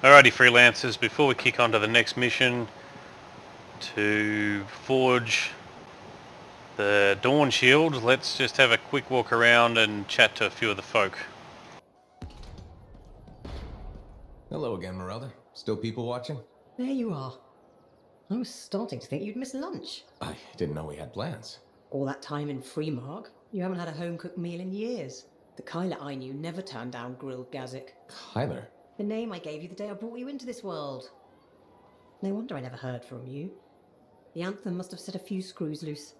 Alrighty, freelancers, before we kick on to the next mission to forge the Dawn Shield, let's just have a quick walk around and chat to a few of the folk. Hello again, Merelda. Still people watching? There you are. I was starting to think you'd miss lunch. I didn't know we had plans. All that time in Freemark, you haven't had a home-cooked meal in years. The Kyla I knew never turned down grilled gazik. Kyler? The name I gave you the day I brought you into this world. No wonder I never heard from you. The Anthem must have set a few screws loose.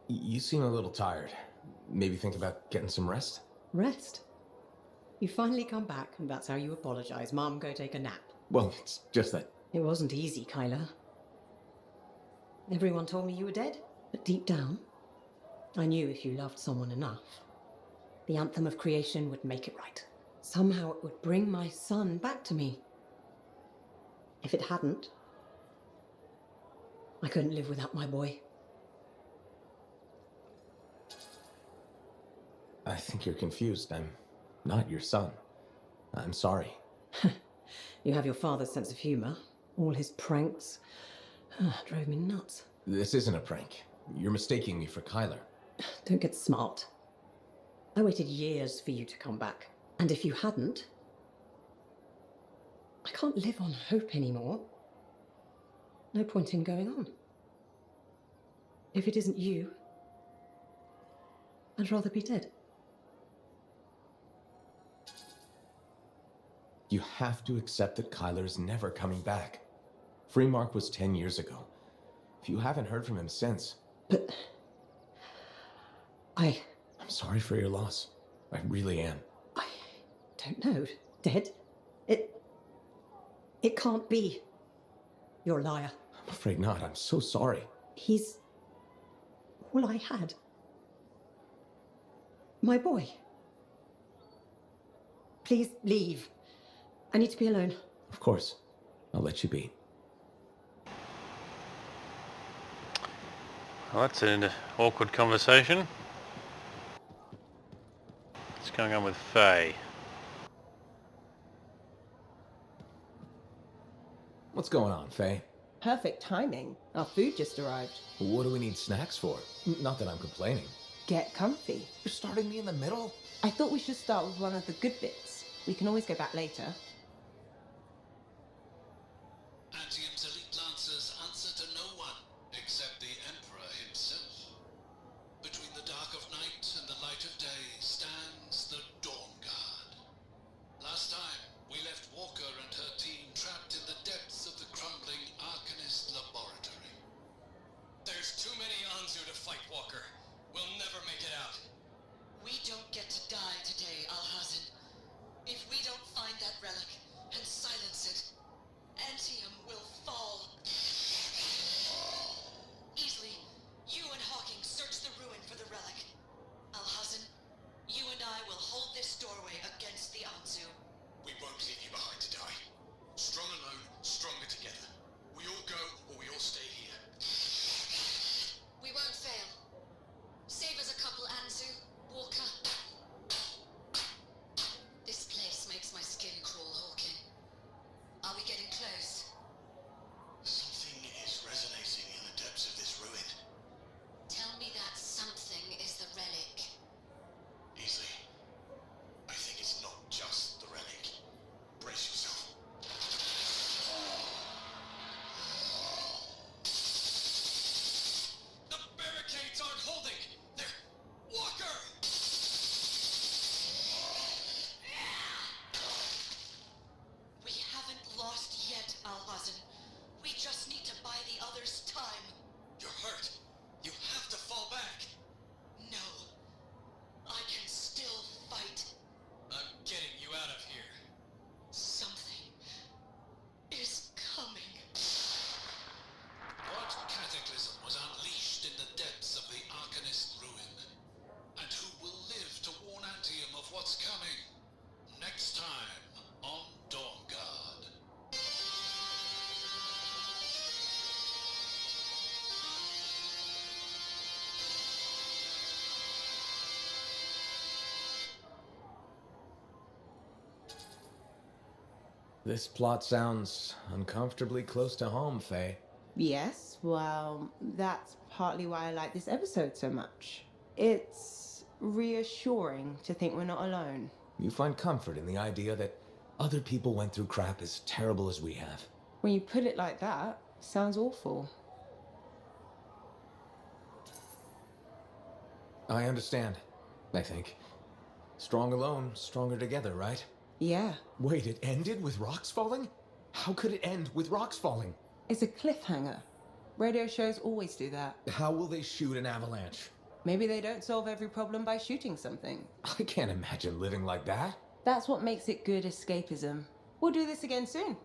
You seem a little tired. Maybe think about getting some rest? Rest? You finally come back, and that's how you apologize. Mom, go take a nap. Well, it's just that... It wasn't easy, Kyla. Everyone told me you were dead, but deep down, I knew if you loved someone enough, the Anthem of creation would make it right. Somehow it would bring my son back to me. If it hadn't, I couldn't live without my boy. I think you're confused. I'm not your son. I'm sorry. You have your father's sense of humor. All his pranks drove me nuts. This isn't a prank. You're mistaking me for Kyler. Don't get smart. I waited years for you to come back. And if you hadn't, I can't live on hope anymore. No point in going on. If it isn't you, I'd rather be dead. You have to accept that Kyler's never coming back. Freemark was 10 years ago. If you haven't heard from him since... But... I'm sorry for your loss. I really am. I don't know. Dead? It can't be. You're a liar. I'm afraid not. I'm so sorry. He's all I had. My boy. Please leave. I need to be alone. Of course. I'll let you be. Well, that's an awkward conversation. What's going on with Faye? What's going on, Faye? Perfect timing. Our food just arrived. What do we need snacks for? Not that I'm complaining. Get comfy. You're starting me in the middle? I thought we should start with one of the good bits. We can always go back later. Antium's elite lancers answer to no one except the Emperor himself. Between the dark of night and the light of day stands the Dawn Guard. Last time, we left Walker and her team trapped in the depths of the crumbling Arcanist laboratory. There's too many Anzu to fight, Walker. We'll never make it out. We don't get to die today, Alhazin. If we don't find that relic, This plot sounds uncomfortably close to home, Faye. Yes, well, that's partly why I like this episode so much. It's reassuring to think we're not alone. You find comfort in the idea that other people went through crap as terrible as we have. When you put it like that, sounds awful. I understand, I think. Strong alone, stronger together, right? Yeah, Wait, it ended with rocks falling? How could it end with rocks falling? it's a cliffhanger. Radio shows always do that. How will they shoot an avalanche? Maybe they don't solve every problem by shooting something. I can't imagine living like that. That's what makes it good escapism. We'll do this again soon.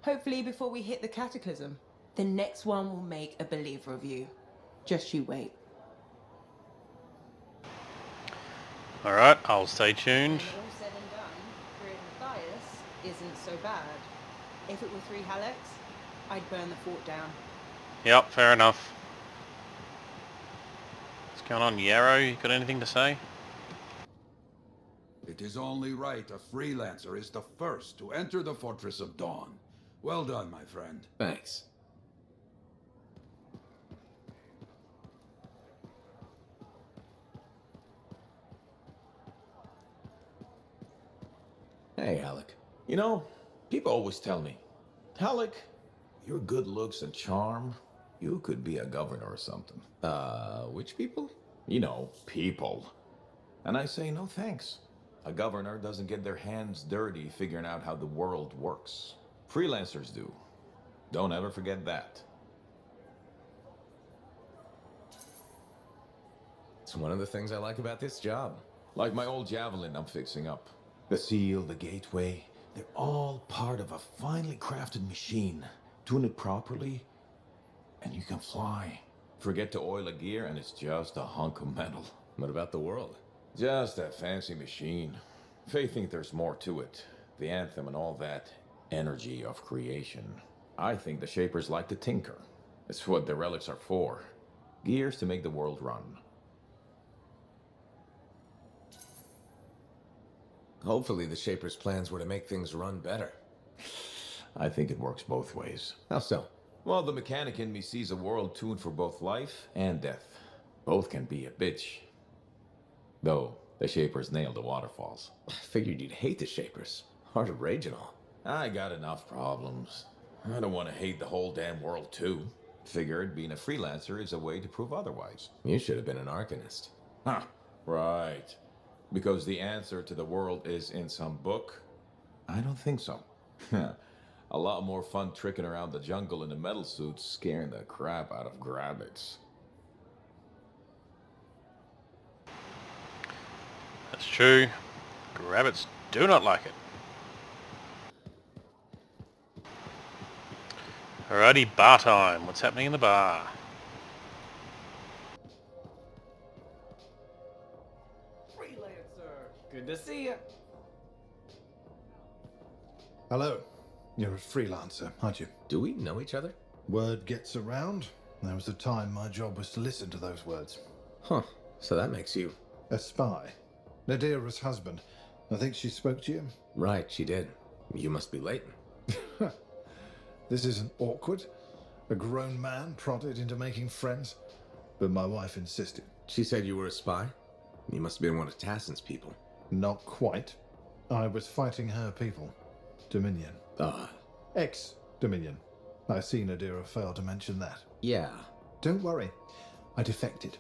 Hopefully before we hit the cataclysm. The next one will make a believer of you. Just you wait. Alright, I'll stay tuned. When all said and done, 3 of Matthias isn't so bad. If it were 3 Halleck's, I'd burn the fort down. Yep, fair enough. What's going on, Yarrow? You got anything to say? It is only right a freelancer is the first to enter the Fortress of Dawn. Well done, my friend. Thanks. Hey, Alec. You know, people always tell me, Alec, your good looks and charm, you could be a governor or something. Which people? You know, people. And I say, no thanks. A governor doesn't get their hands dirty figuring out how the world works. Freelancers do. Don't ever forget that. It's one of the things I like about this job. Like my old javelin I'm fixing up. The seal, the gateway, they're all part of a finely crafted machine. Tune it properly, and you can fly. Forget to oil a gear, and it's just a hunk of metal. What about the world? Just a fancy machine. Faye think there's more to it. The Anthem and all that energy of creation. I think the Shapers like to tinker. It's what the relics are for. Gears to make the world run. Hopefully the Shapers' plans were to make things run better. I think it works both ways. How so? Well, the mechanic in me sees a world tuned for both life and death. Both can be a bitch. Though, the Shapers nailed the waterfalls. I figured you'd hate the Shapers. Hard to rage and all. I got enough problems. I don't want to hate the whole damn world too. Figured being a freelancer is a way to prove otherwise. You should have been an Arcanist. Huh, right. Because the answer to the world is in some book? I don't think so. A lot more fun tricking around the jungle in a metal suit, scaring the crap out of grabbits. That's true. Rabbits do not like it. Alrighty, bar time. What's happening in the bar? Freelancer, good to see you. Hello. You're a freelancer, aren't you? Do we know each other? Word gets around. There was a time my job was to listen to those words. Huh. So that makes you... A spy. Nadira's husband. I think she spoke to you. Right, she did. You must be Leighton. This isn't awkward. A grown man prodded into making friends. But my wife insisted. She said you were a spy? You must have been one of Tassin's people. Not quite. I was fighting her people. Dominion. Ex-Dominion. I see Nadira failed to mention that. Yeah. Don't worry. I defected.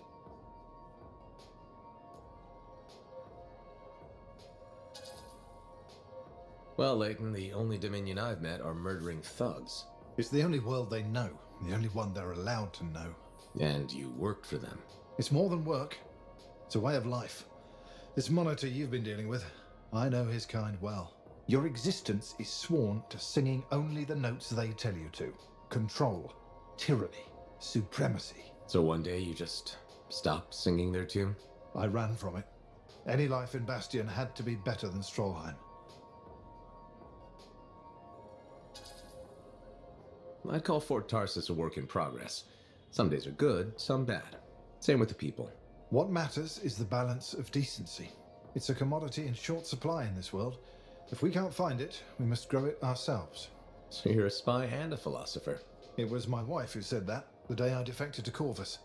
Well, Leighton, the only Dominion I've met are murdering thugs. It's the only world they know. The only one they're allowed to know. And you worked for them. It's more than work. It's a way of life. This monitor you've been dealing with, I know his kind well. Your existence is sworn to singing only the notes they tell you to. Control, tyranny, supremacy. So one day you just stopped singing their tune? I ran from it. Any life in Bastion had to be better than Strollheim. I'd call Fort Tarsus a work in progress. Some days are good, some bad. Same with the people. What matters is the balance of decency. It's a commodity in short supply in this world. If we can't find it, we must grow it ourselves. So you're a spy and a philosopher. It was my wife who said that the day I defected to Corvus.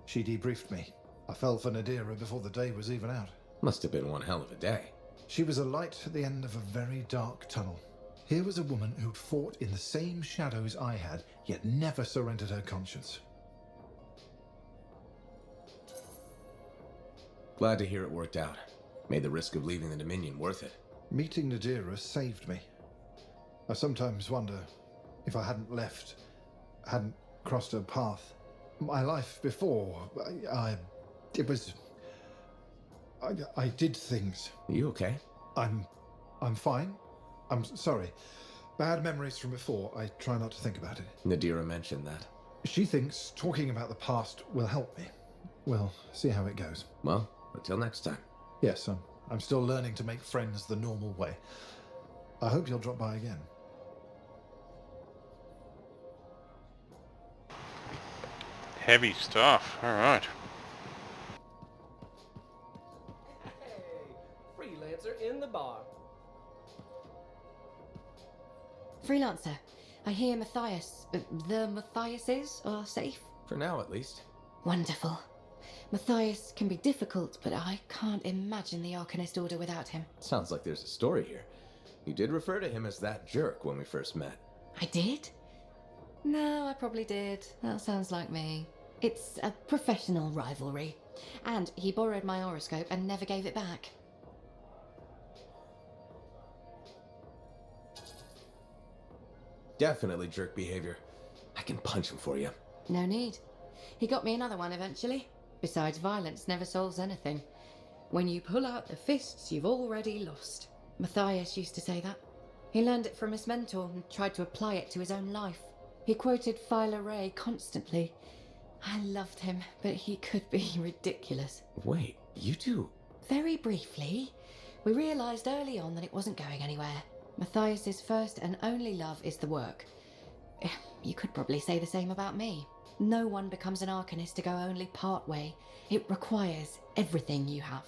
She debriefed me. I fell for Nadira before the day was even out. Must have been one hell of a day. She was a light at the end of a very dark tunnel. Here was a woman who'd fought in the same shadows I had, yet never surrendered her conscience. Glad to hear it worked out. Made the risk of leaving the Dominion worth it. Meeting Nadira saved me. I sometimes wonder if I hadn't left, hadn't crossed her path. My life before, I did things. You okay? I'm fine. I'm sorry. Bad memories from before. I try not to think about it. Nadira mentioned that. She thinks talking about the past will help me. We'll see how it goes. Well, until next time. Yes, I'm still learning to make friends the normal way. I hope you'll drop by again. Heavy stuff. All right. Hey, Freelancer in the bar. Freelancer, I hear the Matthiases are safe. For now, at least. Wonderful. Matthias can be difficult, but I can't imagine the Arcanist Order without him. Sounds like there's a story here. You did refer to him as that jerk when we first met. I did? No, I probably did. That sounds like me. It's a professional rivalry. And he borrowed my horoscope and never gave it back. Definitely jerk behavior. I can punch him for you. No need. He got me another one eventually. Besides, violence never solves anything. When you pull out the fists, you've already lost. Matthias used to say that. He learned it from his mentor and tried to apply it to his own life. He quoted Phyla Ray constantly. I loved him, but he could be ridiculous. Wait, you two? Very briefly, we realized early on that it wasn't going anywhere. Matthias's first and only love is the work. You could probably say the same about me. No one becomes an Arcanist to go only part way. It requires everything you have.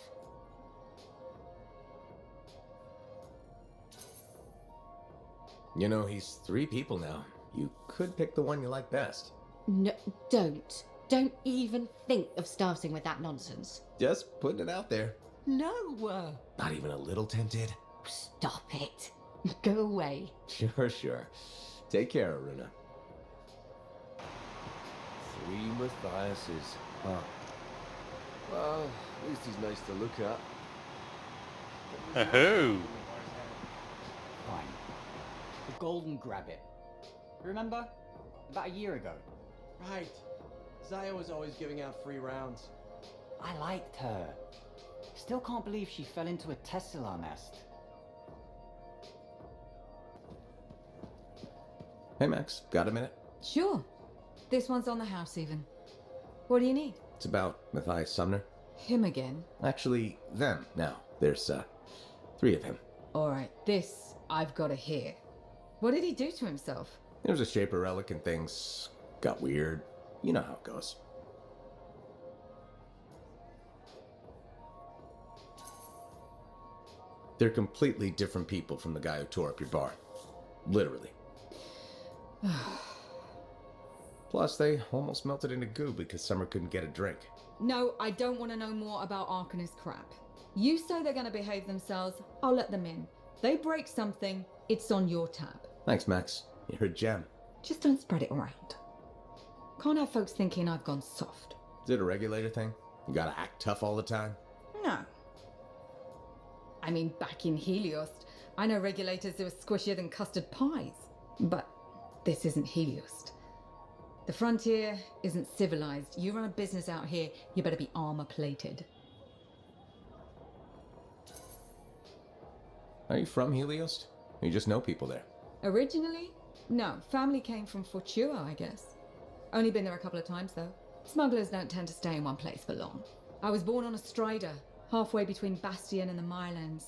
You know, he's 3 people now. You could pick the one you like best. No, don't. Don't even think of starting with that nonsense. Just putting it out there. No! Not even a little tempted? Stop it. Go away. Sure. Take care, Aruna. 3 Matthiases, huh? Well, at least he's nice to look at. Oh. Fine. The Golden Grabbit. Remember? About a year ago. Right. Zaya was always giving out free rounds. I liked her. Still can't believe she fell into a Tesla nest. Hey, Max. Got a minute? Sure. This one's on the house even. What do you need? It's about Matthias Sumner. Him again? Actually, them now. There's, 3 of him. Alright, this I've got to hear. What did he do to himself? There was a Shaper relic and things got weird. You know how it goes. They're completely different people from the guy who tore up your bar. Literally. Plus, they almost melted into goo because Summer couldn't get a drink. No, I don't want to know more about Arcanist crap. You say they're going to behave themselves, I'll let them in. They break something, it's on your tab. Thanks, Max. You're a gem. Just don't spread it around. Can't have folks thinking I've gone soft. Is it a regulator thing? You gotta act tough all the time? No. I mean, back in Helios, I know regulators who are squishier than custard pies. But this isn't Helios. The frontier isn't civilized. You run a business out here, you better be armor-plated. Are you from Helios? Or you just know people there? Originally? No, family came from Fortua, I guess. Only been there a couple of times, though. Smugglers don't tend to stay in one place for long. I was born on a strider, halfway between Bastion and the Mirelands.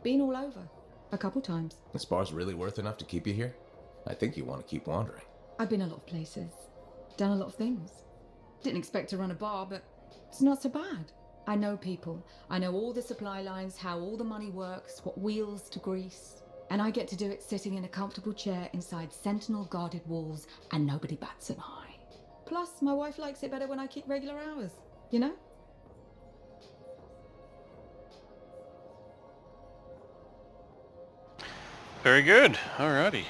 Been all over. A couple times. This bar's really worth enough to keep you here? I think you want to keep wandering. I've been a lot of places. Done a lot of things. Didn't expect to run a bar, but it's not so bad. I know people. I know all the supply lines, how all the money works, what wheels to grease. And I get to do it sitting in a comfortable chair inside sentinel-guarded walls, and nobody bats an eye. Plus, my wife likes it better when I keep regular hours, you know? Very good. Alrighty.